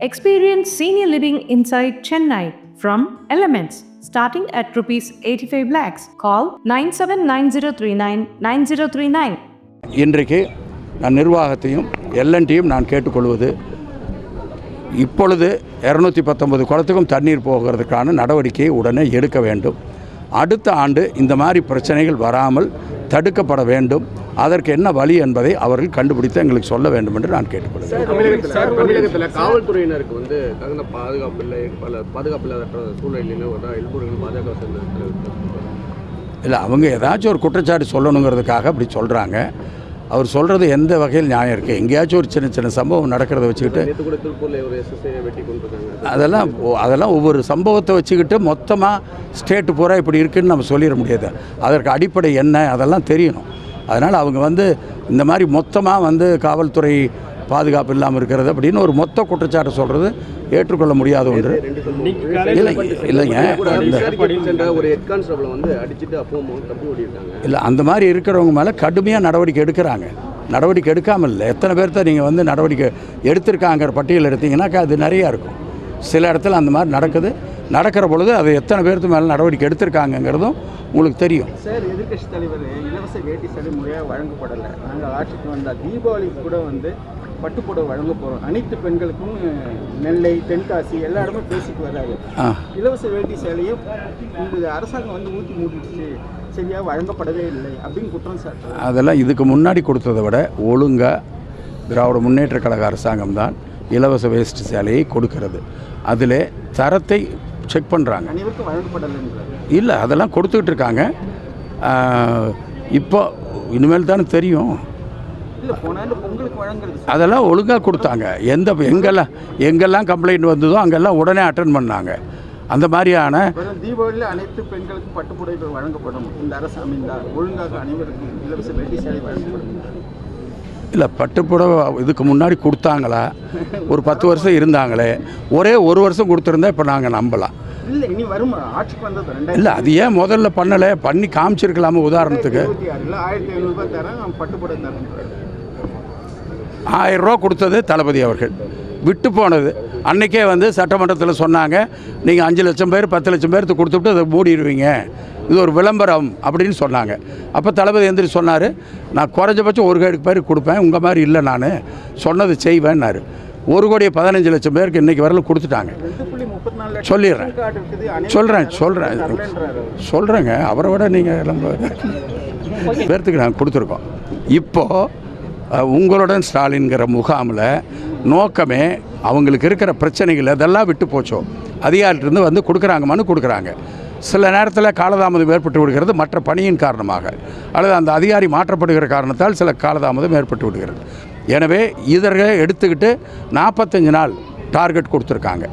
Experience senior living inside Chennai from Elements starting at rupees 85 lakhs. Call 9790399039. இன்றைக்கு நான் நிர்வாகத்தையும் எல்என்டியும் நான் கேட்டுக்கொள்வது, இப்பொழுது 219 குளத்துக்கும் தண்ணீர் போகிறதுக்கான நடவடிக்கையை உடனே எடுக்க வேண்டும். அடுத்த ஆண்டு இந்த மாதிரி பிரச்சனைகள் வராமல் தடுக்கப்பட வேண்டும். அதற்கு என்ன வழி என்பதை அவர்கள் கண்டுபிடித்து எங்களுக்கு சொல்ல வேண்டும் என்று நான் கேட்டுக்கொள்கிறேன். தமிழகத்தில் காவல்துறையினருக்கு தகுந்த பாதுகாப்பு இல்லை, பல பாதுகாப்பு இல்லாத சூழ்நிலையில் பாஜக இல்லை, அவங்க ஏதாச்சும் ஒரு குற்றச்சாட்டு சொல்லணுங்கிறதுக்காக அப்படி சொல்கிறாங்க. அவர் சொல்கிறது எந்த வகையில் நியாயம் இருக்குது? எங்கேயாச்சும் ஒரு சின்ன சின்ன சம்பவம் நடக்கிறத வச்சுக்கிட்டு அதெல்லாம் ஒவ்வொரு சம்பவத்தை வச்சுக்கிட்டு மொத்தமாக ஸ்டேட்டு பூரா இப்படி இருக்குதுன்னு நம்ம சொல்லிட முடியாது. அதற்கு அடிப்படை என்ன அதெல்லாம் தெரியணும். அதனால் அவங்க இந்த மாதிரி மொத்தமாக காவல்துறை பாதுகாப்பு இல்லாமல் இருக்கிறது அப்படின்னு ஒரு மொத்த குற்றச்சாட்டு சொல்கிறது ஏற்றுக்கொள்ள முடியாத ஒன்று. இல்லைங்க, இல்லை, அந்த மாதிரி இருக்கிறவங்க மேலே கடுமையாக நடவடிக்கை எடுக்கிறாங்க. நடவடிக்கை எடுக்காமல் இல்லை, எத்தனை பேர்த்த நீங்கள் நடவடிக்கை எடுத்திருக்காங்கிற பட்டியல் எடுத்தீங்கன்னாக்கா அது நிறையா இருக்கும். சில இடத்துல அந்த மாதிரி நடக்கிற பொழுது அது எத்தனை பேருக்கு மேலே நடவடிக்கை எடுத்திருக்காங்கங்கிறதும் உங்களுக்கு தெரியும். சார், எதிர்கட்சி தலைவர் இலவச வேட்டி சடை முறையாக வழங்கப்படலை. நாங்கள் ஆட்சிக்கு வந்தால் தீபாவளிக்கு கூட பட்டுப்புடவை வழங்க போகிறோம். அனைத்து பெண்களுக்கும் நெல்லை, தென்காசி எல்லா இடமும் பேசிட்டு வராது. இலவச வேட்டி சேலையும் இந்த அரசாங்கம் ஊற்றி மூடிடுச்சு, சரியாக வழங்கப்படவே இல்லை அப்படின்னு குற்றம் சார். அதெல்லாம் இதுக்கு முன்னாடி கொடுத்ததை விட ஒழுங்காக திராவிட முன்னேற்ற கழக அரசாங்கம் தான் இலவச வேஷ்டி சேலையை கொடுக்கிறது. அதில் தரத்தை செக் பண்ணுறாங்க. அனைவருக்கும் வழங்கப்படலை இல்லை, அதெல்லாம் கொடுத்துக்கிட்டு இருக்காங்க. இப்போ இனிமேல் தானே தெரியும். அதெல்லாம் ஒழுங்காக கொடுத்தாங்க. எங்கெல்லாம் கம்ப்ளைண்ட் வந்ததோ அங்கெல்லாம் உடனே அட்டன் பண்ணாங்க. அந்த மாதிரியான தீபாவளியில் அனைத்து பெண்களுக்கும் பட்டுப்புடவைகள் வழங்கப்படும். இந்த அரசு அமைந்தால் ஒழுங்காக அனைவருக்கும் இலவச வேட்டி சேலை வழங்கப்படும். இல்லை, பட்டுப்புடவை இதுக்கு முன்னாடி கொடுத்தாங்களா? ஒரு 10 வருஷம் இருந்தாங்களே, ஒரே ஒரு வருஷம் கொடுத்துருந்தா இப்போ நாங்கள் நம்பலாம். இல்லை, இனி வரும் ஆட்சிக்கு வந்தது இல்லை, அது ஏன் முதல்ல பண்ணி காமிச்சிருக்கலாமா? உதாரணத்துக்கு 1500 தரேன், பட்டுப்புடவை தரேன். 1000 ரூபா கொடுத்தது தளபதி அவர்கள். விட்டு போனது அன்றைக்கே சட்டமன்றத்தில் சொன்னாங்க, நீங்கள் 5 லட்சம் பேர் 10 லட்சம் பேருக்கு கொடுத்துட்டு அதை மூடிடுவீங்க, இது ஒரு விளம்பரம் அப்படின்னு சொன்னாங்க. அப்போ தளபதி எந்திரி சொன்னார், நான் குறைஞ்சபட்சம் 1 கோடி பேருக்கு கொடுப்பேன், உங்கள் மாதிரி இல்லை, நான் சொன்னது செய்வேன்னாரு. 1,15,00,000 பேருக்கு இன்றைக்கி வரல கொடுத்துட்டாங்க. சொல்கிறேங்க, அவரை விட நீங்கள் ரொம்ப பேர்த்துக்கு நாங்கள் கொடுத்துருக்கோம். இப்போது உங்களுடன் ஸ்டாலின்கிற முகாமில் நோக்கமே அவங்களுக்கு இருக்கிற பிரச்சனைகள் அதெல்லாம் விட்டு போச்சோ, அதிகாரிலிருந்து கொடுக்குறாங்க, மனு கொடுக்குறாங்க. சில நேரத்தில் காலதாமதம் ஏற்பட்டு விடுகிறது, மற்ற பணியின் காரணமாக, அல்லது அந்த அதிகாரி மாற்றப்படுகிற காரணத்தால் சில காலதாமதம் ஏற்பட்டு விடுகிறது. எனவே இதற்கு எடுத்துக்கிட்டு 45 நாள் டார்கெட் கொடுத்துருக்காங்க.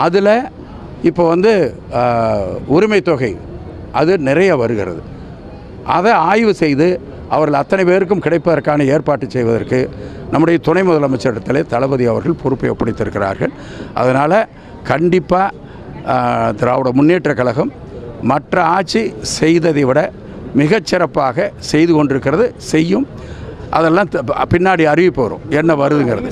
அதில் இப்போ உரிமை தொகை அது நிறைய வருகிறது. அதை ஆய்வு செய்து அவர்கள் அத்தனை பேருக்கும் கிடைப்பதற்கான ஏற்பாட்டு செய்வதற்கு நம்முடைய துணை முதலமைச்சரிடத்திலே தளபதி அவர்கள் பொறுப்பை ஒப்படைத்திருக்கிறார்கள். அதனால் கண்டிப்பாக திராவிட முன்னேற்ற கழகம் மற்ற ஆட்சி செய்ததை விட மிகச்சிறப்பாக செய்து கொண்டிருக்கிறது, செய்யும். அதெல்லாம் பின்னாடி அறிவிப்பு வரும் என்ன வருதுங்கிறது.